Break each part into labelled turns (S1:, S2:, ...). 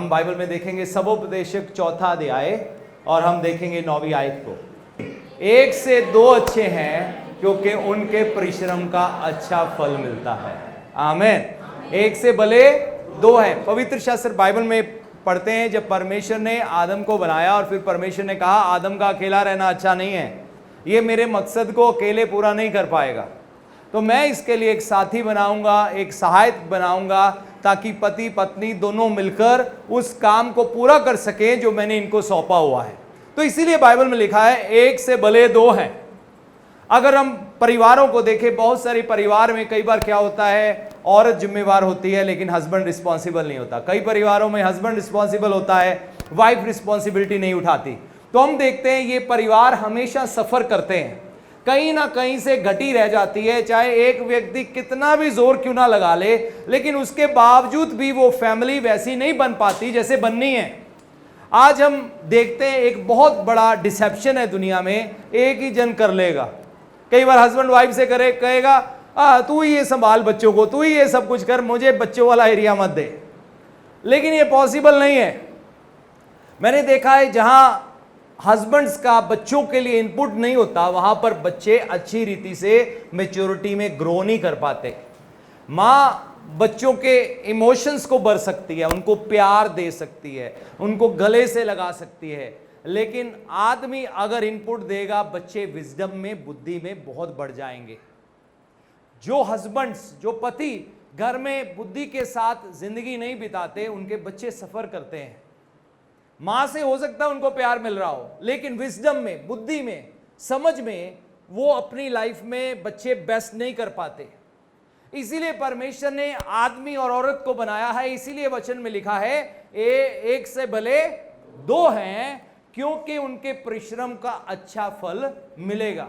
S1: हम बाइबल में देखेंगे सबोपदेशक 4 अध्याय और हम देखेंगे 9वीं आयत को। 1 से 2 अच्छे हैं क्योंकि उनके परिश्रम का अच्छा फल मिलता है। आमीन। 1 से भले 2 है। पवित्र शास्त्र बाइबल में पढ़ते हैं जब परमेश्वर ने आदम को बनाया और फिर परमेश्वर ने कहा आदम का अकेला रहना अच्छा नहीं है, ये मेरे मकसद को अकेले पूरा नहीं कर पाएगा, तो मैं इसके लिए एक साथी बनाऊंगा, एक सहायक बनाऊंगा ताकि पति पत्नी दोनों मिलकर उस काम को पूरा कर सकें जो मैंने इनको सौंपा हुआ है। तो इसीलिए बाइबल में लिखा है 1 से भले 2 हैं। अगर हम परिवारों को देखें, बहुत सारे परिवार में कई बार क्या होता है, औरत जिम्मेवार होती है लेकिन हस्बैंड रिस्पॉन्सिबल नहीं होता। कई परिवारों में हस्बैंड रिस्पॉन्सिबल होता है, वाइफ रिस्पॉन्सिबिलिटी नहीं उठाती। तो हम देखते हैं ये परिवार हमेशा सफर करते हैं, कहीं ना कहीं से घटी रह जाती है। चाहे एक व्यक्ति कितना भी जोर क्यों ना लगा ले, लेकिन उसके बावजूद भी वो फैमिली वैसी नहीं बन पाती जैसे बननी है। आज हम देखते हैं एक बहुत बड़ा डिसेप्शन है दुनिया में, एक ही जन कर लेगा। कई बार हस्बैंड वाइफ से कहेगा तू ही ये संभाल बच्चों को, तू ही ये सब कुछ कर, मुझे बच्चों वाला एरिया मत दे। लेकिन ये पॉसिबल नहीं है। मैंने देखा है जहां हस्बैंड्स का बच्चों के लिए इनपुट नहीं होता, वहां पर बच्चे अच्छी रीति से मैच्योरिटी में ग्रो नहीं कर पाते। माँ बच्चों के इमोशंस को भर सकती है, उनको प्यार दे सकती है, उनको गले से लगा सकती है, लेकिन आदमी अगर इनपुट देगा बच्चे विजडम में, बुद्धि में बहुत बढ़ जाएंगे। जो हस्बैंड्स, जो पति घर में बुद्धि के साथ जिंदगी नहीं बिताते, उनके बच्चे सफर करते हैं। मां से हो सकता है उनको प्यार मिल रहा हो, लेकिन विजडम में, बुद्धि में, समझ में वो अपनी लाइफ में बच्चे बेस्ट नहीं कर पाते। इसीलिए परमेश्वर ने आदमी और औरत को बनाया है। इसीलिए वचन में लिखा है 1 से भले 2 हैं क्योंकि उनके परिश्रम का अच्छा फल मिलेगा,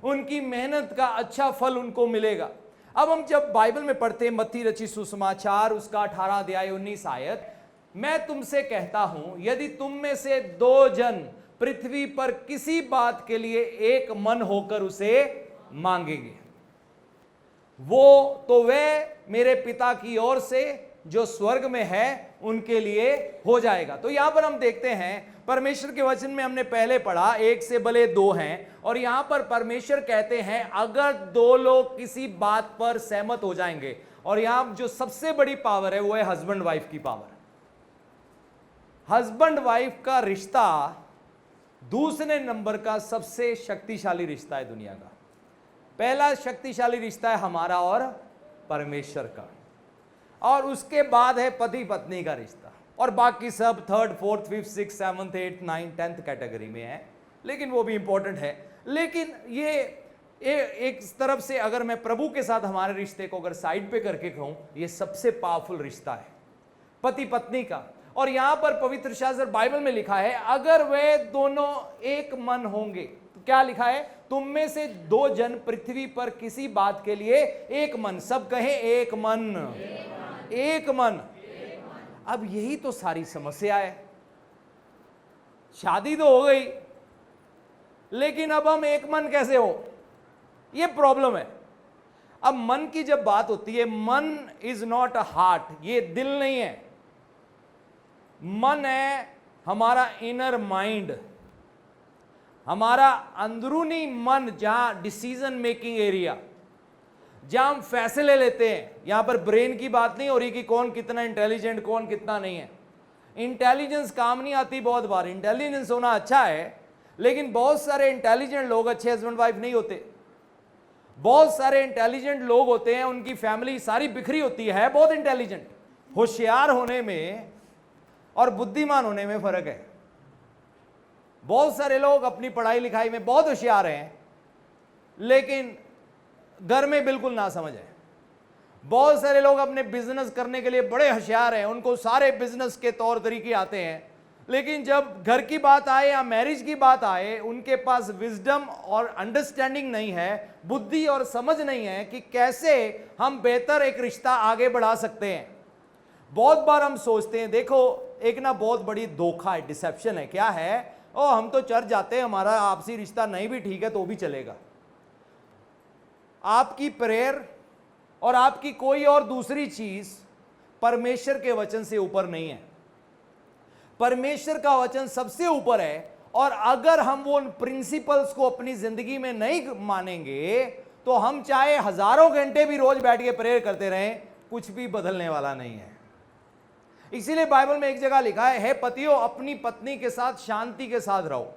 S1: उनकी मेहनत का अच्छा फल उनको मिलेगा। अब हम जब बाइबल में पढ़ते हैं मत्ती रचित सुसमाचार उसका 18 अध्याय 19 आयत, मैं तुमसे कहता हूं यदि तुम में से 2 जन पृथ्वी पर किसी बात के लिए एक मन होकर उसे मांगेंगे, वो तो वह मेरे पिता की ओर से जो स्वर्ग में है उनके लिए हो जाएगा। तो यहां पर हम देखते हैं परमेश्वर के वचन में हमने पहले पढ़ा 1 से भले 2 हैं, और यहां पर परमेश्वर कहते हैं अगर 2 लोग किसी बात पर सहमत हो जाएंगे, और यहां जो सबसे बड़ी पावर है वो है हस्बैंड वाइफ की पावर। हस्बैंड वाइफ का रिश्ता दूसरे नंबर का सबसे शक्तिशाली रिश्ता है दुनिया का। पहला शक्तिशाली रिश्ता है हमारा और परमेश्वर का, और उसके बाद है पति पत्नी का रिश्ता, और बाकी सब 3rd 4th 5th 6th 7th 8th 9th 10th category में है, लेकिन वो भी इंपॉर्टेंट है। लेकिन ये एक तरफ से अगर मैं प्रभु के साथ हमारे रिश्ते को अगर साइड पे करके कहूं, ये सबसे पावरफुल रिश्ता है पति पत्नी का। और यहां पर पवित्र शास्त्र बाइबल में लिखा है अगर वे दोनों एक मन होंगे, तो क्या लिखा है, तुम में से 2 जन पृथ्वी पर किसी बात के लिए एक मन, सब कहें एक मन, एक मन। अब यही तो सारी समस्या है। शादी तो हो गई, लेकिन अब हम एक मन कैसे हो, ये प्रॉब्लम है। अब मन की जब बात होती है, मन इज नॉट अ हार्ट, ये दिल नहीं है। मन है हमारा इनर माइंड, हमारा अंदरूनी मन, जहां डिसीजन मेकिंग एरिया, जहां हम फैसले लेते हैं। यहां पर ब्रेन की बात नहीं हो रही कि कौन कितना इंटेलिजेंट, कौन कितना नहीं है। इंटेलिजेंस काम नहीं आती बहुत बार। इंटेलिजेंस होना अच्छा है, लेकिन बहुत सारे इंटेलिजेंट लोग अच्छे हस्बैंड वाइफ नहीं होते। बहुत सारे इंटेलिजेंट लोग होते हैं, उनकी फैमिली सारी बिखरी होती है, बहुत इंटेलिजेंट। होशियार होने में और बुद्धिमान होने में फर्क है। बहुत सारे लोग अपनी पढ़ाई लिखाई में बहुत होशियार हैं, लेकिन घर में बिल्कुल ना समझ है। बहुत सारे लोग अपने बिजनेस करने के लिए बड़े होशियार हैं, उनको सारे बिजनेस के तौर तरीके आते हैं, लेकिन जब घर की बात आए या मैरिज की बात आए, उनके पास विजडम और अंडरस्टैंडिंग नहीं है, बुद्धि और समझ नहीं है कि कैसे हम बेहतर एक रिश्ता आगे बढ़ा सकते हैं। बहुत बार हम सोचते हैं, देखो एक ना बहुत बड़ी धोखा है, डिसेप्शन है। क्या है, ओ हम तो चर्च जाते हैं, हमारा आपसी रिश्ता नहीं भी ठीक है तो भी चलेगा। आपकी प्रेयर और आपकी कोई और दूसरी चीज परमेश्वर के वचन से ऊपर नहीं है। परमेश्वर का वचन सबसे ऊपर है, और अगर हम वो प्रिंसिपल्स को अपनी जिंदगी में नहीं मानेंगे तो हम चाहे हजारों घंटे भी रोज बैठ के प्रेयर करते रहें, कुछ भी बदलने वाला नहीं है। इसीलिए बाइबल में एक जगह लिखा है, हे पतियों अपनी पत्नी के साथ शांति के साथ रहो।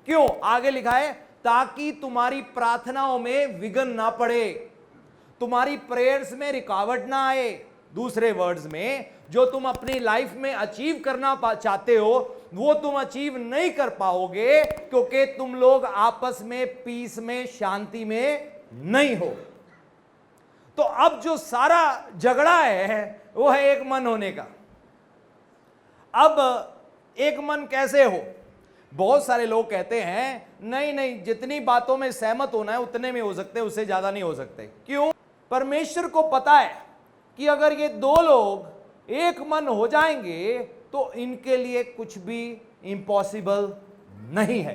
S1: क्यों? आगे लिखा है, ताकि तुम्हारी प्रार्थनाओं में विघ्न ना पड़े, तुम्हारी प्रेयर्स में रुकावट ना आए। दूसरे वर्ड्स में, जो तुम अपनी लाइफ में अचीव करना चाहते हो वो तुम अचीव नहीं कर पाओगे, क्योंकि तुम लोग आपस में पीस में, शांति में नहीं हो। तो अब जो सारा झगड़ा है वो है एक मन होने का। अब एक मन कैसे हो? बहुत सारे लोग कहते हैं नहीं नहीं, जितनी बातों में सहमत होना है उतने में हो सकते, उससे ज्यादा नहीं हो सकते। क्यों? परमेश्वर को पता है कि अगर ये दो लोग एक मन हो जाएंगे तो इनके लिए कुछ भी इम्पॉसिबल नहीं है।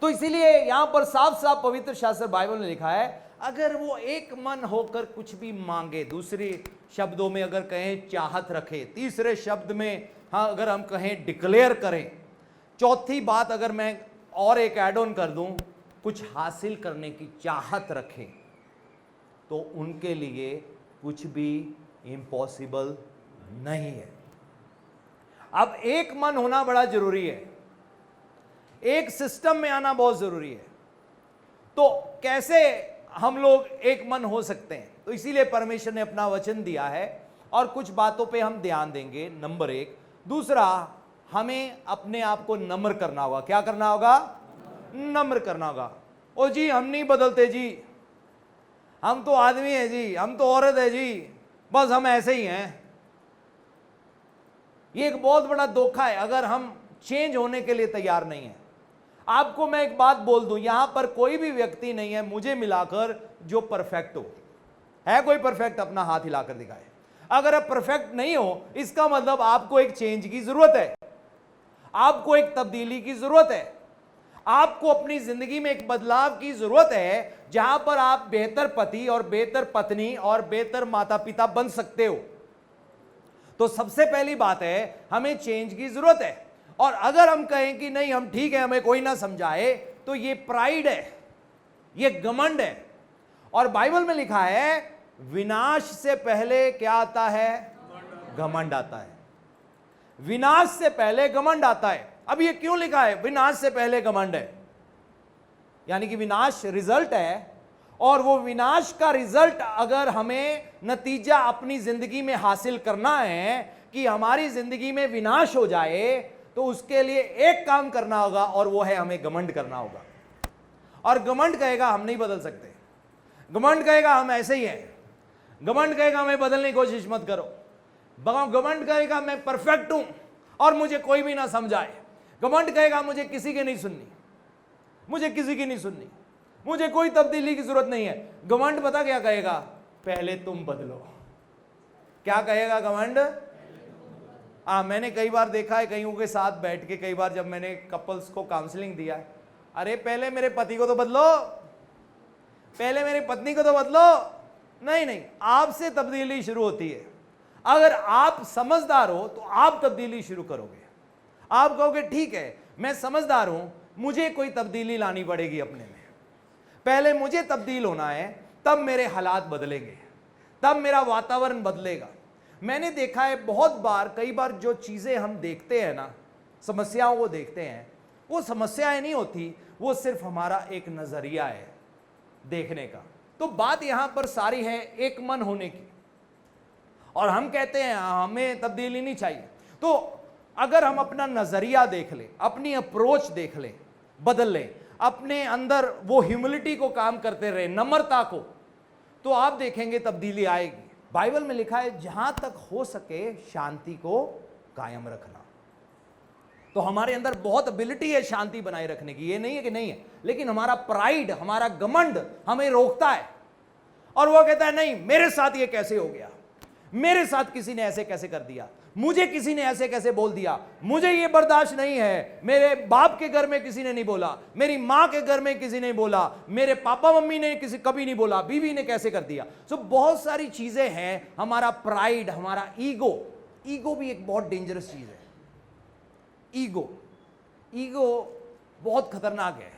S1: तो इसीलिए यहां पर साफ साफ पवित्र शास्त्र बाइबल में लिखा है, अगर वो एक मन होकर कुछ भी मांगे, दूसरे शब्दों में अगर कहें चाहत रखे, तीसरे शब्द में हाँ अगर हम कहें डिक्लेयर करें, चौथी बात अगर मैं और एक ऐड ऑन कर दूं, कुछ हासिल करने की चाहत रखें, तो उनके लिए कुछ भी इम्पॉसिबल नहीं है। अब एक मन होना बड़ा जरूरी है, एक सिस्टम में आना बहुत जरूरी है। तो कैसे हम लोग एक मन हो सकते हैं? तो इसीलिए परमेश्वर ने अपना वचन दिया है और कुछ बातों पे हम ध्यान देंगे, नंबर एक। दूसरा, हमें अपने आप को नम्र करना होगा। क्या करना होगा? नम्र करना होगा। ओ जी हम नहीं बदलते जी, हम तो आदमी है जी, हम तो औरत है जी, बस हम ऐसे ही हैं। ये एक बहुत बड़ा धोखा है अगर हम चेंज होने के लिए तैयार नहीं है। आपको मैं एक बात बोल दूं, यहां पर कोई भी व्यक्ति नहीं है मुझे मिलाकर जो परफेक्ट हो। है कोई परफेक्ट? अपना हाथ हिलाकर दिखाए। अगर आप परफेक्ट नहीं हो, इसका मतलब आपको एक चेंज की जरूरत है, आपको एक तब्दीली की जरूरत है, आपको अपनी जिंदगी में एक बदलाव की जरूरत है, जहां पर आप बेहतर पति और बेहतर पत्नी और बेहतर माता पिता बन सकते हो। तो सबसे पहली बात है, हमें चेंज की जरूरत है। और अगर हम कहें कि नहीं हम ठीक है, हमें कोई ना समझाए, तो ये प्राइड है, ये घमंड है। और बाइबल में लिखा है, विनाश से पहले क्या आता है? घमंड आता है। विनाश से पहले घमंड आता है। अब ये क्यों लिखा है विनाश से पहले घमंड है? यानी कि विनाश रिजल्ट है, और वो विनाश का रिजल्ट अगर हमें नतीजा अपनी जिंदगी में हासिल करना है कि हमारी जिंदगी में विनाश हो जाए, तो उसके लिए एक काम करना होगा, और वो है हमें घमंड करना होगा। और घमंड कहेगा हम नहीं बदल सकते, घमंड कहेगा हम ऐसे ही हैं, घमंड कहेगा हमें बदलने की कोशिश मत करो, घमंड कहेगा मैं परफेक्ट हूं और मुझे कोई भी ना समझाए, घमंड कहेगा मुझे किसी की नहीं सुननी, मुझे किसी की नहीं सुननी, मुझे कोई तब्दीली की जरूरत नहीं है। घमंड पता क्या कहेगा? पहले तुम बदलो। क्या कहेगा घमंड? मैंने कई बार देखा है कईयों के साथ बैठ के, कई बार जब मैंने कपल्स को काउंसलिंग दिया है, अरे पहले मेरे पति को तो बदलो, पहले मेरी पत्नी को तो बदलो। नहीं नहीं, आपसे तब्दीली शुरू होती है। अगर आप समझदार हो तो आप तब्दीली शुरू करोगे। आप कहोगे ठीक है मैं समझदार हूं, मुझे कोई तब्दीली लानी पड़ेगी अपने में, पहले मुझे तब्दील होना है, तब मेरे हालात बदलेंगे, तब मेरा वातावरण बदलेगा। मैंने देखा है बहुत बार, कई बार जो चीजें हम देखते हैं ना, समस्याओं को देखते हैं, वो समस्याएं नहीं होती, वो सिर्फ हमारा एक नजरिया है देखने का। तो बात यहां पर सारी है एक मन होने की, और हम कहते हैं हमें तब्दीली नहीं चाहिए। तो अगर हम अपना नजरिया देख लें, अपनी अप्रोच देख लें, बदल लें, अपने अंदर वो ह्यूमिलिटी को काम करते रहे, नम्रता को, तो आप देखेंगे तब्दीली आएगी। बाइबल में लिखा है जहां तक हो सके शांति को कायम रखना। तो हमारे अंदर बहुत एबिलिटी है शांति बनाए रखने की, ये नहीं है कि नहीं है, लेकिन हमारा प्राइड, हमारा घमंड हमें रोकता है। और वो कहता है नहीं मेरे साथ ये कैसे हो गया, मेरे साथ किसी ने ऐसे कैसे कर दिया, मुझे किसी ने ऐसे कैसे बोल दिया, मुझे ये बर्दाश्त नहीं है, मेरे बाप के घर में किसी ने नहीं बोला, मेरी माँ के घर में किसी ने बोला, मेरे पापा मम्मी ने किसी कभी नहीं बोला, बीवी ने कैसे कर दिया। सो बहुत सारी चीजें हैं। हमारा प्राइड, हमारा ईगो भी एक बहुत डेंजरस चीज है। ईगो, ईगो बहुत खतरनाक है।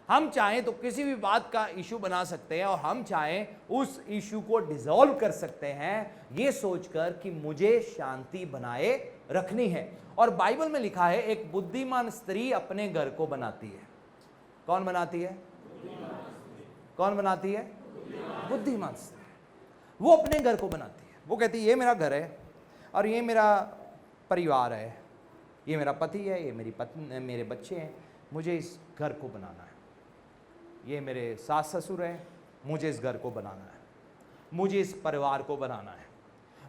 S1: हम चाहें तो किसी भी बात का इशू बना सकते हैं और हम चाहें उस इशू को डिसॉल्व कर सकते हैं ये सोचकर कि मुझे शांति बनाए रखनी है। और बाइबल में लिखा है एक बुद्धिमान स्त्री अपने घर को बनाती है। कौन बनाती है? कौन बनाती है? बुद्धिमान स्त्री। वो अपने घर को बनाती है। वो कहती है ये मेरा घर है और ये मेरा परिवार है, ये मेरा पति है, ये मेरी पत्नी, मेरे बच्चे हैं, मुझे इस घर को बनाना है। ये मेरे सास ससुर हैं, मुझे इस घर को बनाना है, मुझे इस परिवार को बनाना है,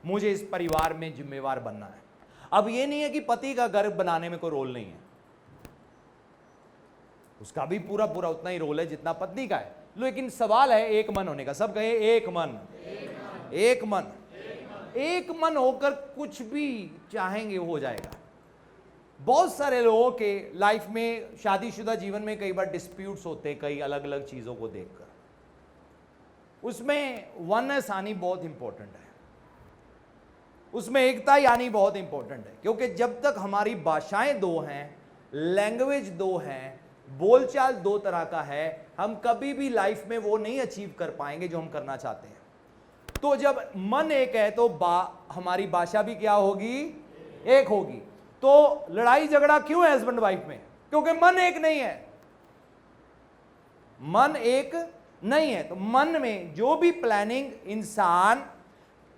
S1: मुझे इस परिवार में जिम्मेवार बनना है। अब ये नहीं है कि पति का घर बनाने में कोई रोल नहीं है, उसका भी पूरा पूरा उतना ही रोल है जितना पत्नी का है। लेकिन सवाल है एक मन होने का। सब कहे एक मन, एक मन, एक मन होकर कुछ भी चाहेंगे हो जाएगा। बहुत सारे लोगों के लाइफ में, शादीशुदा जीवन में कई बार डिस्प्यूट्स होते हैं कई अलग अलग चीजों को देखकर। उसमें वननेस आनी बहुत इंपॉर्टेंट है, उसमें एकता आनी बहुत इंपॉर्टेंट है। क्योंकि जब तक हमारी भाषाएं दो हैं, लैंग्वेज दो हैं, बोलचाल दो तरह का है, हम कभी भी लाइफ में वो नहीं अचीव कर पाएंगे जो हम करना चाहते हैं। तो जब मन एक है तो हमारी भाषा भी क्या होगी? एक होगी। तो लड़ाई झगड़ा क्यों है हस्बैंड वाइफ में? क्योंकि मन एक नहीं है, मन एक नहीं है। तो मन में जो भी प्लानिंग इंसान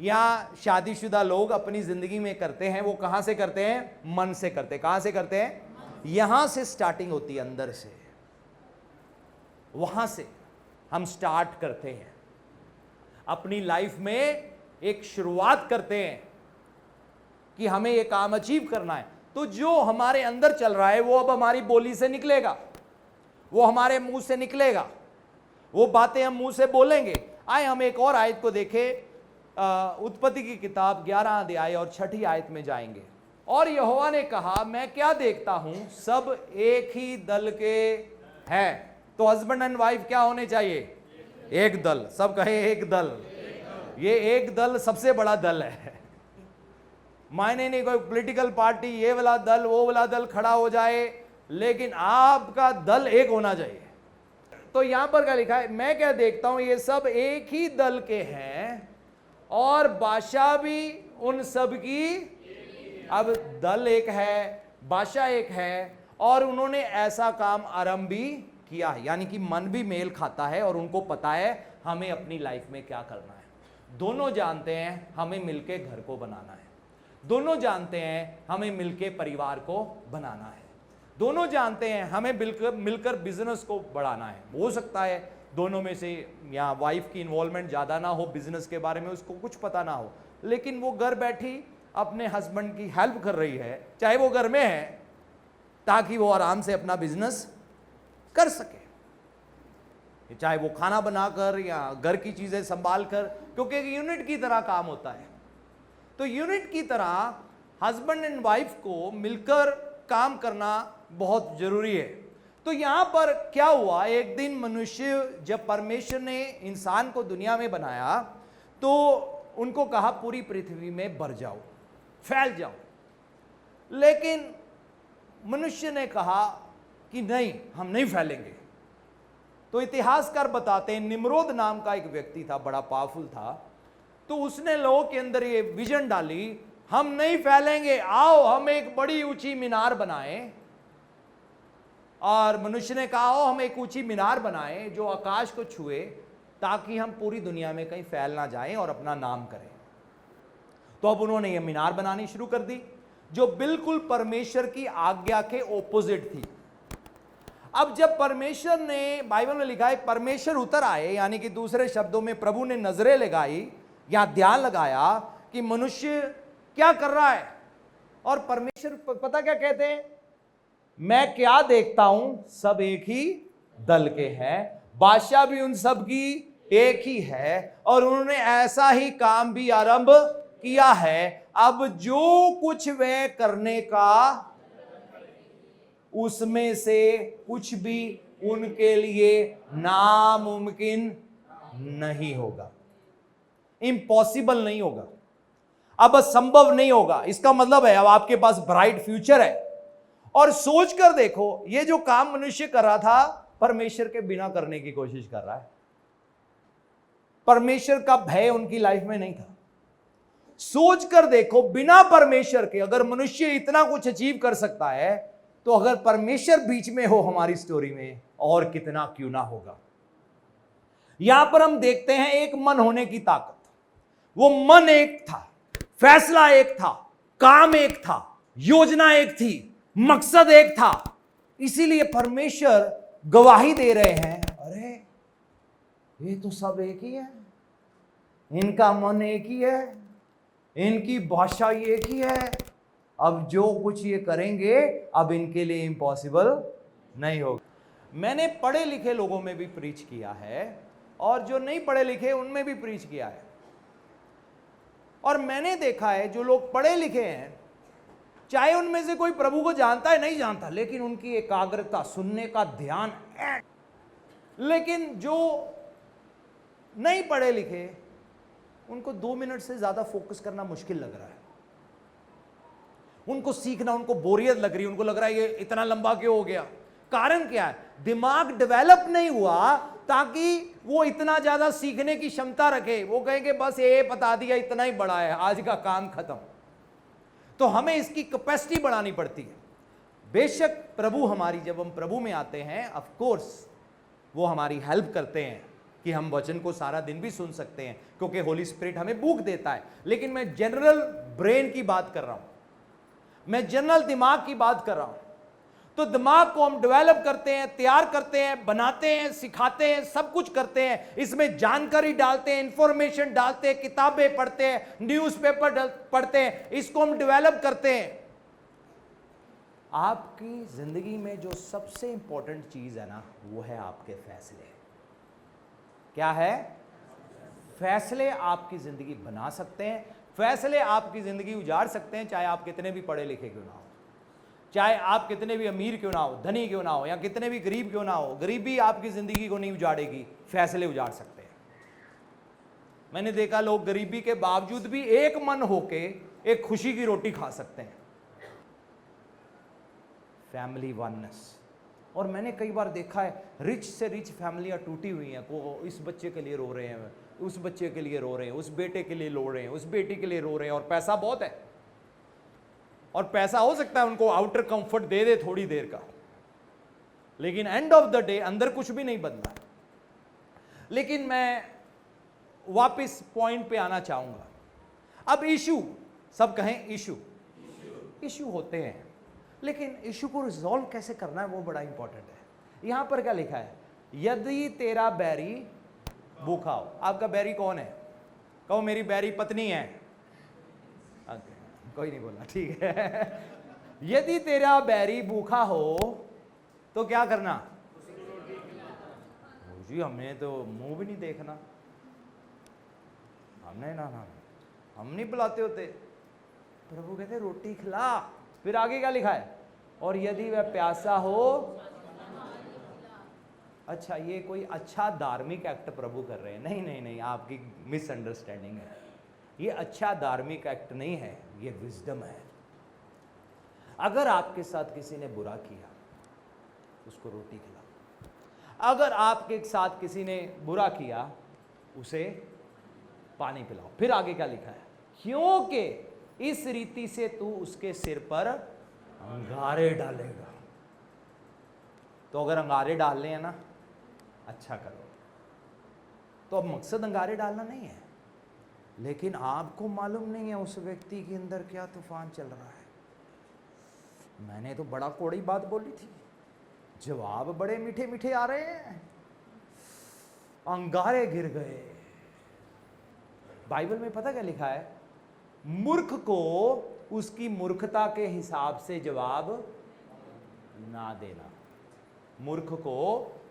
S1: या शादीशुदा लोग अपनी जिंदगी में करते हैं वो कहां से करते हैं? मन से करते हैं। कहां से करते हैं? यहां से स्टार्टिंग होती है, अंदर से, वहां से हम स्टार्ट करते हैं अपनी लाइफ में। एक शुरुआत करते हैं कि हमें यह काम अचीव करना है। तो जो हमारे अंदर चल रहा है वो अब हमारी बोली से निकलेगा, वो हमारे मुंह से निकलेगा, वो बातें हम मुंह से बोलेंगे। आए हम एक और आयत को देखें, उत्पत्ति की किताब 11 अध्याय और 6 आयत में जाएंगे। और यहोवा ने कहा मैं क्या देखता हूं, सब एक ही दल के हैं। तो हस्बैंड एंड वाइफ क्या होने चाहिए? एक दल। सब कहे एक दल। ये एक दल सबसे बड़ा दल है। मायने नहीं कोई पॉलिटिकल पार्टी ये वाला दल वो वाला दल खड़ा हो जाए, लेकिन आपका दल एक होना चाहिए। तो यहां पर क्या लिखा है? मैं क्या देखता हूं, ये सब एक ही दल के हैं और भाषा भी उन सब की। अब दल एक है, भाषा एक है, और उन्होंने ऐसा काम आरंभ भी किया है, यानी कि मन भी मेल खाता है और उनको पता है हमें अपनी लाइफ में क्या करना है। दोनों जानते हैं हमें मिलके घर को बनाना है, दोनों जानते हैं हमें मिलके परिवार को बनाना है, दोनों जानते हैं हमें मिलकर बिजनेस को बढ़ाना है। हो सकता है दोनों में से या वाइफ की इन्वॉल्वमेंट ज़्यादा ना हो बिजनेस के बारे में, उसको कुछ पता ना हो, लेकिन वो घर बैठी अपने हस्बैंड की हेल्प कर रही है, चाहे वो घर में है, ताकि वो आराम से अपना बिजनेस कर सके, चाहे वो खाना बनाकर या घर की चीजें संभाल कर, क्योंकि एक यूनिट की तरह काम होता है। तो यूनिट की तरह हस्बैंड एंड वाइफ को मिलकर काम करना बहुत जरूरी है। तो यहां पर क्या हुआ, एक दिन मनुष्य, जब परमेश्वर ने इंसान को दुनिया में बनाया तो उनको कहा पूरी पृथ्वी में भर जाओ, फैल जाओ। लेकिन मनुष्य ने कहा कि नहीं, हम नहीं फैलेंगे। तो इतिहासकार बताते हैं निम्रोद नाम का एक व्यक्ति था, बड़ा पावरफुल था, तो उसने लोगों के अंदर ये विजन डाली, हम नहीं फैलेंगे, आओ हम एक बड़ी ऊंची मीनार बनाएं। और मनुष्य ने कहा आओ हम एक ऊंची मीनार बनाएं जो आकाश को छुए, ताकि हम पूरी दुनिया में कहीं फैल ना जाएं और अपना नाम करें। तो अब उन्होंने ये मीनार बनानी शुरू कर दी जो बिल्कुल परमेश्वर की आज्ञा के ओपोजिट थी। अब जब परमेश्वर ने, बाइबल में लिखा है परमेश्वर उतर आए, यानी कि दूसरे शब्दों में प्रभु ने नजरें लगाई या ध्यान लगाया कि मनुष्य क्या कर रहा है। और परमेश्वर पता क्या कहते हैं, मैं क्या देखता हूं, सब एक ही दल के हैं, भाषा भी उन सब की एक ही है, और उन्होंने ऐसा ही काम भी आरंभ किया है। अब जो कुछ वे करने का, उसमें से कुछ भी उनके लिए नामुमकिन नहीं होगा, इम्पॉसिबल नहीं होगा, अब असंभव नहीं होगा। इसका मतलब है अब आपके पास ब्राइट फ्यूचर है और सोच कर देखो, ये जो काम मनुष्य कर रहा था परमेश्वर के बिना करने की कोशिश कर रहा है। परमेश्वर का भय उनकी लाइफ में नहीं था। सोच कर देखो, बिना परमेश्वर के अगर मनुष्य इतना कुछ अचीव कर सकता है, तो अगर परमेश्वर बीच में हो हमारी स्टोरी में, और कितना क्यों ना होगा। यहां पर हम देखते हैं एक मन होने की ताकत। वो मन एक था, फैसला एक था, काम एक था, योजना एक थी, मकसद एक था। इसीलिए परमेश्वर गवाही दे रहे हैं, अरे ये तो सब एक ही है, इनका मन एक ही है, इनकी भाषा एक ही है। अब जो कुछ ये करेंगे अब इनके लिए इम्पॉसिबल नहीं होगा। मैंने पढ़े लिखे लोगों में भी प्रीच किया है और जो नहीं पढ़े लिखे उनमें भी प्रीच किया है, और मैंने देखा है जो लोग पढ़े लिखे हैं, चाहे उनमें से कोई प्रभु को जानता है नहीं जानता, लेकिन उनकी एकाग्रता, सुनने का ध्यान, लेकिन जो नहीं पढ़े लिखे उनको 2 मिनट से ज्यादा फोकस करना मुश्किल लग रहा है। उनको सीखना, उनको बोरियत लग रही है, उनको लग रहा है ये इतना लंबा क्यों हो गया। कारण क्या है? दिमाग डेवलप नहीं हुआ ताकि वो इतना ज्यादा सीखने की क्षमता रखे। वो कहेंगे बस ये बता दिया, इतना ही बड़ा है, आज का काम खत्म। तो हमें इसकी कैपेसिटी बढ़ानी पड़ती है। बेशक प्रभु हमारी, जब हम प्रभु में आते हैं, ऑफ कोर्स वो हमारी हेल्प करते हैं कि हम वचन को सारा दिन भी सुन सकते हैं, क्योंकि होली स्पिरिट हमें भूख देता है। लेकिन मैं जनरल ब्रेन की बात कर रहा हूं, मैं जनरल दिमाग की बात कर रहा हूं। तो दिमाग को हम डेवलप करते हैं, तैयार करते हैं, बनाते हैं, सिखाते हैं, सब कुछ करते हैं। इसमें जानकारी डालते हैं, इंफॉर्मेशन डालते हैं, किताबें पढ़ते हैं, न्यूज़पेपर पढ़ते हैं, इसको हम डेवलप करते हैं। आपकी जिंदगी में जो सबसे इंपॉर्टेंट चीज है ना, वो है आपके फैसले। क्या है? फैसले आपकी जिंदगी बना सकते हैं, फैसले आपकी जिंदगी उजाड़ सकते हैं, चाहे आप कितने भी पढ़े लिखे क्यों ना हो, चाहे आप कितने भी अमीर क्यों ना हो, धनी क्यों ना हो, या कितने भी गरीब क्यों ना हो। गरीबी आपकी जिंदगी को नहीं उजाड़ेगी, फैसले उजाड़ सकते हैं। मैंने देखा लोग गरीबी के बावजूद भी एक मन होके एक खुशी की रोटी खा सकते हैं। Family oneness. और मैंने कई बार देखा है रिच से रिच फैमिलियां टूटी हुई हैं। वो इस बच्चे के लिए रो रहे हैं, उस बच्चे के लिए रो रहे हैं, उस बेटे के लिए रो रहे हैं, उस बेटी के लिए रो रहे हैं, और पैसा बहुत है। और पैसा हो सकता है उनको आउटर कंफर्ट दे दे थोड़ी देर का, लेकिन एंड ऑफ द डे अंदर कुछ भी नहीं बदला। लेकिन मैं वापस पॉइंट पे आना चाहूंगा। अब इशू, सब कहें इशू होते हैं, लेकिन इशू को रिजॉल्व कैसे करना है वो बड़ा इंपॉर्टेंट है। यहां पर क्या लिखा है? यदि तेरा बैरी भूखा हो। आपका बैरी कौन है? कहो मेरी बैरी पत्नी है। कोई नहीं बोला, ठीक है। यदि तेरा बैरी भूखा हो तो क्या करना? जी हमें तो मुंह भी नहीं देखना, हमने ना हम नहीं बुलाते होते। प्रभु कहते रोटी खिला। फिर आगे क्या लिखा है? और यदि वह प्यासा हो। अच्छा, ये कोई अच्छा धार्मिक एक्ट प्रभु कर रहे हैं? नहीं नहीं नहीं, आपकी मिसअंडरस्टैंडिंग है। ये अच्छा धार्मिक एक्ट नहीं है, ये विजडम है। अगर आपके साथ किसी ने बुरा किया, उसको रोटी खिलाओ। अगर आपके साथ किसी ने बुरा किया, उसे पानी पिलाओ। फिर आगे क्या लिखा है? क्योंकि इस रीति से तू उसके सिर पर अंगारे डालेगा। तो अगर अंगारे डालने हैं ना, अच्छा करो। तो अब मकसद अंगारे डालना नहीं है, लेकिन आपको मालूम नहीं है उस व्यक्ति के अंदर क्या तूफान चल रहा है। मैंने तो बड़ा कोड़ी बात बोली थी, जवाब बड़े मीठे मीठे आ रहे हैं, अंगारे गिर गए। बाइबल में पता क्या लिखा है? मूर्ख को उसकी मूर्खता के हिसाब से जवाब ना देना। मूर्ख को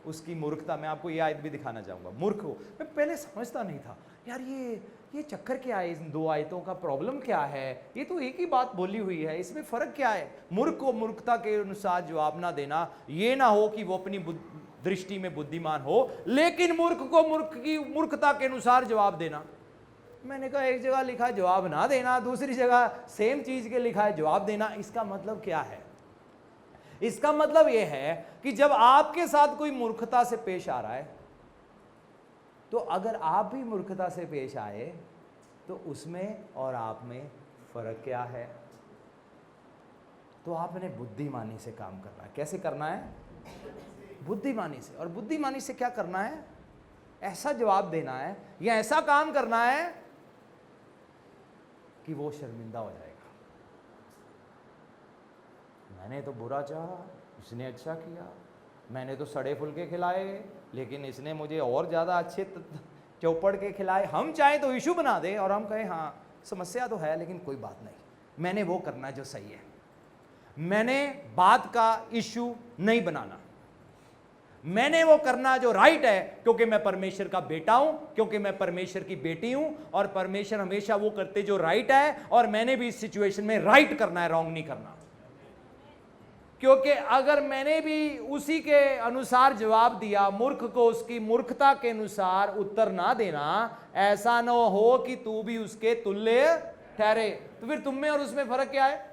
S1: उसकी मूर्खता, मैं आपको ये आयत भी दिखाना चाहूंगा। मूर्ख को, मैं पहले समझता नहीं था यार, ये चक्कर क्या है, इन दो आयतों का प्रॉब्लम क्या है? ये तो एक ही बात बोली हुई है, इसमें फर्क क्या है? मूर्ख को मूर्खता के अनुसार जवाब ना देना, ये ना हो कि वो अपनी दृष्टि में बुद्धिमान हो, लेकिन मूर्ख को मूर्ख की मूर्खता के अनुसार जवाब देना। मैंने कहा एक जगह लिखा है जवाब ना देना, दूसरी जगह सेम चीज के लिखा है जवाब देना। इसका मतलब क्या है? इसका मतलब यह है कि जब आपके साथ कोई मूर्खता से पेश आ रहा है, तो अगर आप भी मूर्खता से पेश आए तो उसमें और आप में फर्क क्या है? तो आपने बुद्धिमानी से काम करना है। कैसे करना है? बुद्धिमानी से। और बुद्धिमानी से क्या करना है? ऐसा जवाब देना है या ऐसा काम करना है कि वो शर्मिंदा हो जाएगा। मैंने तो बुरा चाहा, इसने अच्छा किया। मैंने तो सड़े फुलके खिलाए, लेकिन इसने मुझे और ज़्यादा अच्छे चौपड़ के खिलाए। हम चाहें तो इशू बना दें और हम कहें हाँ समस्या तो है, लेकिन कोई बात नहीं, मैंने वो करना जो सही है। मैंने बात का इशू नहीं बनाना, मैंने वो करना जो राइट है, क्योंकि मैं परमेश्वर का बेटा हूं, क्योंकि मैं परमेश्वर की बेटी हूं, और परमेश्वर हमेशा वो करते जो राइट है, और मैंने भी इस सिचुएशन में राइट करना है, रॉन्ग नहीं करना। क्योंकि अगर मैंने भी उसी के अनुसार जवाब दिया, मूर्ख को उसकी मूर्खता के अनुसार उत्तर ना देना, ऐसा ना हो कि तू भी उसके तुल्य ठहरे। तो फिर तुम में और उसमें फर्क क्या है?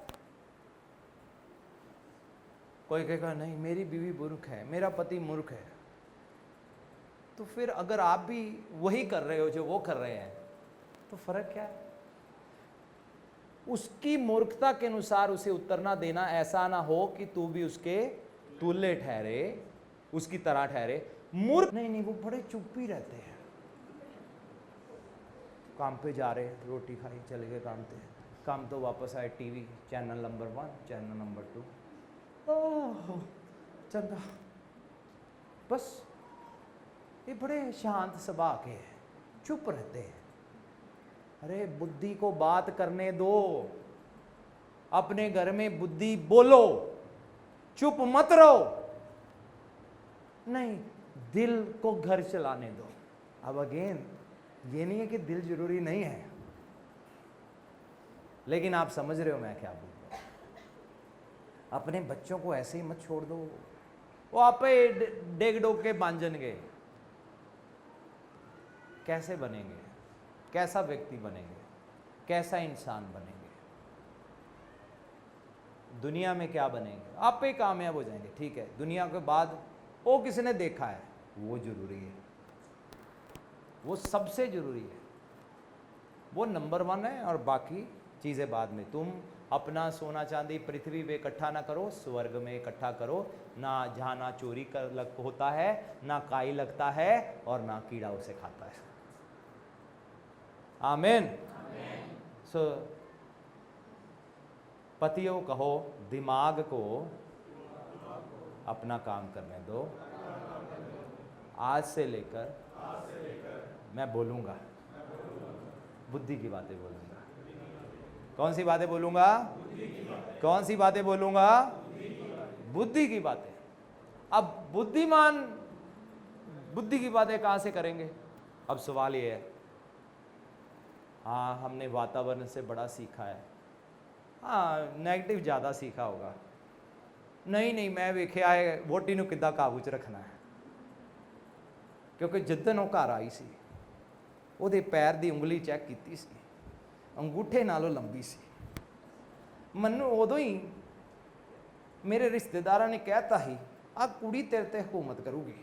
S1: कोई कहेगा नहीं मेरी बीवी मूर्ख है, मेरा पति मूर्ख है। तो फिर अगर आप भी वही कर रहे हो जो वो कर रहे हैं, तो फर्क क्या है? उसकी मूर्खता के अनुसार उसे उत्तर ना देना, ऐसा ना हो कि तू भी उसके तुल्य ठहरे, उसकी तरह ठहरे। मूर्ख नहीं, वो बड़े चुप ही रहते हैं। काम पे जा रहे, रोटी खाई, चले गए काम पे, काम तो वापस आए, TV channel number 1, channel number 2, ओह चंगा, बस ये बड़े शांत स्वभाव के हैं, चुप रहते हैं। अरे बुद्धि को बात करने दो, अपने घर में बुद्धि बोलो, चुप मत रहो। नहीं, दिल को घर चलाने दो। अब अगेन ये नहीं है कि दिल जरूरी नहीं है, लेकिन आप समझ रहे हो मैं क्या बोल रहा हूं। अपने बच्चों को ऐसे ही मत छोड़ दो, वो आप डेग डोग के बांझनगे। कैसे बनेंगे? कैसा व्यक्ति बनेंगे? कैसा इंसान बनेंगे? दुनिया में क्या बनेंगे? आप पे कामयाब हो जाएंगे, ठीक है। दुनिया के बाद वो किसने देखा है, वो जरूरी है, वो सबसे जरूरी है, वो नंबर 1 है, और बाकी चीज़ें बाद में। तुम अपना सोना चांदी पृथ्वी पे इकट्ठा ना करो, स्वर्ग में इकट्ठा करो। ना जहाँ ना चोरी कर होता है, ना काई लगता है, और ना कीड़ा उसे खाता है। आमीन। सो पतियों कहो, दिमाग को अपना काम करने दो। आज से लेकर मैं बोलूँगा, बुद्धि की बातें बोलूँगा। कौन सी बातें बोलूँगा? कौन सी बातें बोलूँगा? बुद्धि की बातें। अब बुद्धिमान बुद्धि की बातें कहाँ से करेंगे? अब सवाल ये है, हाँ हमने वातावरण से बड़ा सीखा है, हाँ नेगेटिव ज़्यादा सीखा होगा। नहीं मैं वेख्या है वोटी नूं किद्दां काबू च रखना है, क्योंकि जिद्दन वो घर आई सी, ਉਹਦੇ पैर की उंगली चैक की सी, अंगूठे नालों लंबी सी। मैनू उदों ही मेरे रिश्तेदारों ने कहता ही, आ कुड़ी तेरे ते हुकूमत करूगी।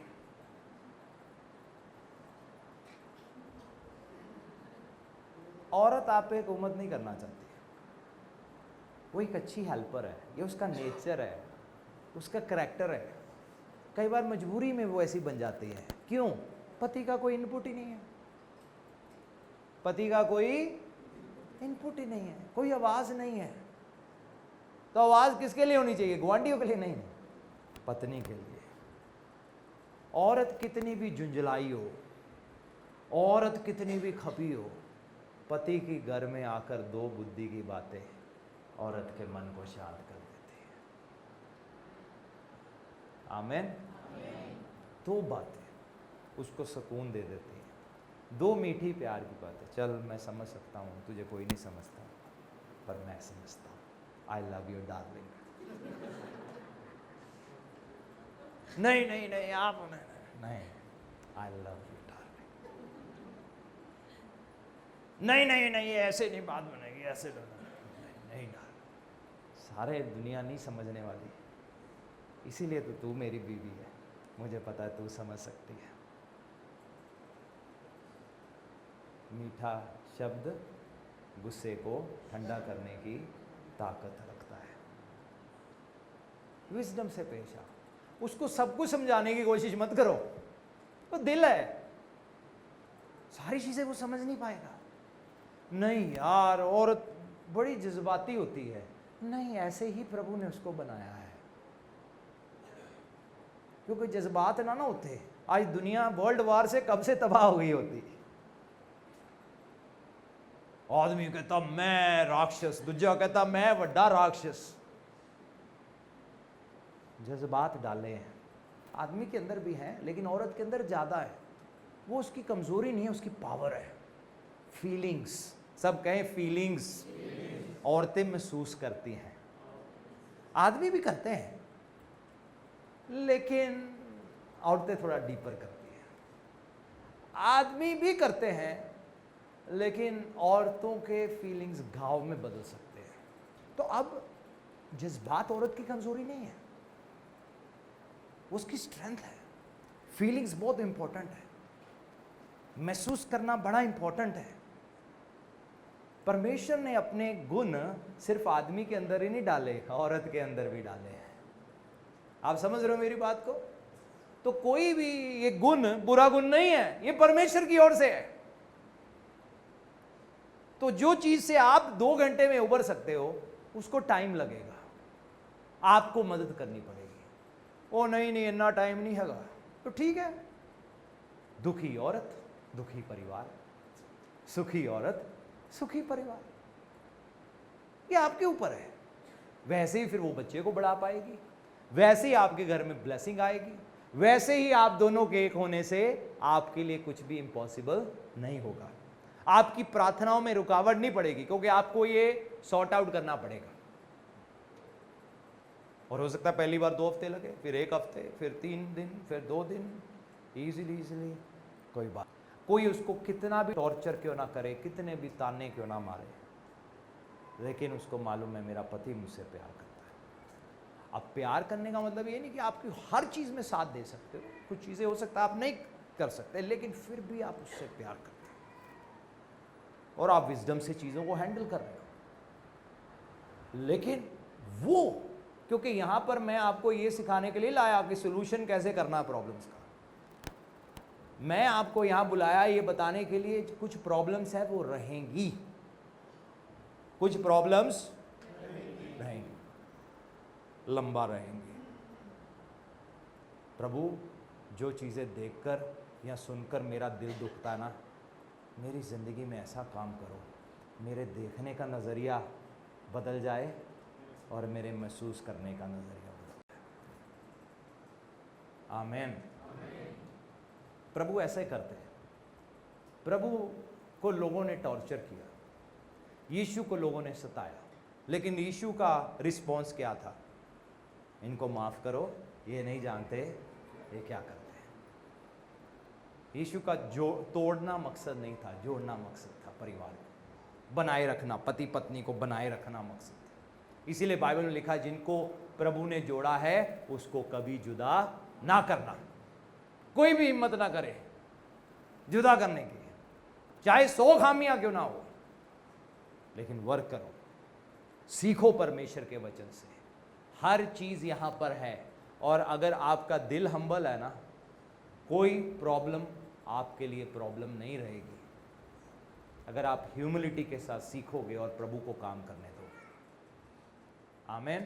S1: औरत आप पे हुकूमत नहीं करना चाहती, वो एक अच्छी हेल्पर है, ये उसका नेचर है, उसका करैक्टर है। कई बार मजबूरी में वो ऐसी बन जाती है। क्यों? पति का कोई इनपुट ही नहीं है, पति का कोई इनपुट ही नहीं है, कोई आवाज़ नहीं है। तो आवाज़ किसके लिए होनी चाहिए? गुआंढियों के लिए नहीं, पत्नी के लिए। औरत कितनी भी झुंझलाई हो, औरत कितनी भी खपी हो, पति की घर में आकर दो बुद्धि की बातें औरत के मन को शांत कर देती है। आमीन। दो बातें उसको सुकून दे देती हैं, दो मीठी प्यार की बातें। चल मैं समझ सकता हूँ, तुझे कोई नहीं समझता, पर मैं समझता हूँ। I love you darling. नहीं आप नहीं, आई लव यू डार्लिंग। नहीं ऐसे नहीं बात बनेगी, ऐसे नहीं डार्लिंग। सारे दुनिया नहीं समझने वाली, इसीलिए तो तू मेरी बीवी है, मुझे पता है तू समझ सकती है। मीठा शब्द गुस्से को ठंडा करने की ताकत रखता है। विजडम से पेश आओ, उसको सब कुछ समझाने की कोशिश मत करो, वो दिल है, सारी चीजें वो समझ नहीं पाएगा। नहीं यार, औरत बड़ी जज्बाती होती है, नहीं, ऐसे ही प्रभु ने उसको बनाया है, क्योंकि जज्बात ना होते आज दुनिया वर्ल्ड वार से कब से तबाह हो गई होती। आदमी कहता मैं राक्षस, दूजा कहता मैं वड्डा राक्षस। जज्बात डाले हैं, आदमी के अंदर भी हैं लेकिन औरत के अंदर ज्यादा है। वो उसकी कमजोरी नहीं है, उसकी पावर है। फीलिंग्स, सब कहें फीलिंग्स। औरतें महसूस करती हैं, आदमी भी करते हैं, लेकिन औरतें थोड़ा डीपर करती हैं। आदमी भी करते हैं, लेकिन औरतों के फीलिंग्स घाव में बदल सकते हैं। तो अब जज्बात औरत की कमजोरी नहीं है, उसकी स्ट्रेंथ है। फीलिंग्स बहुत इंपॉर्टेंट है, महसूस करना बड़ा इंपॉर्टेंट है। परमेश्वर ने अपने गुण सिर्फ आदमी के अंदर ही नहीं डाले, औरत के अंदर भी डाले हैं। आप समझ रहे हो मेरी बात को? तो कोई भी ये गुण बुरा गुण नहीं है, ये परमेश्वर की ओर से है। तो जो चीज से आप 2 घंटे में उबर सकते हो, उसको टाइम लगेगा, आपको मदद करनी पड़ेगी। ओ नहीं नहीं, इतना टाइम नहीं हैगा, तो ठीक है। दुखी औरत दुखी परिवार, सुखी औरत सुखी परिवार, ये आपके ऊपर है। वैसे ही फिर वो बच्चे को बढ़ा पाएगी, वैसे ही आपके घर में ब्लेसिंग आएगी, वैसे ही आप दोनों के एक होने से आपके लिए कुछ भी इम्पॉसिबल नहीं होगा। आपकी प्रार्थनाओं में रुकावट नहीं पड़ेगी, क्योंकि आपको ये सॉर्ट आउट करना पड़ेगा। और हो सकता है पहली बार 2 हफ्ते लगे, फिर 1 हफ्ते, फिर 3 दिन, फिर 2 दिन, इजीली कोई बात। कोई उसको कितना भी टॉर्चर क्यों ना करे, कितने भी ताने क्यों ना मारे, लेकिन उसको मालूम है मेरा पति मुझसे प्यार करता है। अब प्यार करने का मतलब ये नहीं कि आपकी हर चीज में साथ दे सकते हो, कुछ चीजें हो सकता है आप नहीं कर सकते, लेकिन फिर भी आप उससे प्यार करते हो और आप विजडम से चीजों को हैंडल कर रहे हो। लेकिन वो, क्योंकि यहां पर मैं आपको ये सिखाने के लिए लाया कि सोल्यूशन कैसे करना है प्रॉब्लम्स का। मैं आपको यहां बुलाया ये बताने के लिए, कुछ प्रॉब्लम्स है वो रहेंगी, कुछ प्रॉब्लम्स रहेंगी, लंबा रहेंगी। प्रभु, जो चीजें देखकर या सुनकर मेरा दिल दुखता है ना, मेरी जिंदगी में ऐसा काम करो, मेरे देखने का नजरिया बदल जाए और मेरे महसूस करने का नजरिया बदल जाए। आमीन। प्रभु ऐसे करते हैं। प्रभु को लोगों ने टॉर्चर किया, यीशु को लोगों ने सताया, लेकिन यीशु का रिस्पॉन्स क्या था? इनको माफ करो, ये नहीं जानते ये क्या करते हैं। यीशु का जो तोड़ना मकसद नहीं था, जोड़ना मकसद था। परिवार को बनाए रखना, पति पत्नी को बनाए रखना मकसद था। इसीलिए बाइबल में लिखा, जिनको प्रभु ने जोड़ा है उसको कभी जुदा ना करना। कोई भी हिम्मत ना करे जुदा करने की, चाहे 100 खामियां क्यों ना हो, लेकिन वर्क करो, सीखो परमेश्वर के वचन से। हर चीज यहां पर है, और अगर आपका दिल हम्बल है ना, कोई प्रॉब्लम आपके लिए प्रॉब्लम नहीं रहेगी, अगर आप ह्यूमिलिटी के साथ सीखोगे और प्रभु को काम करने दोगे। आमीन।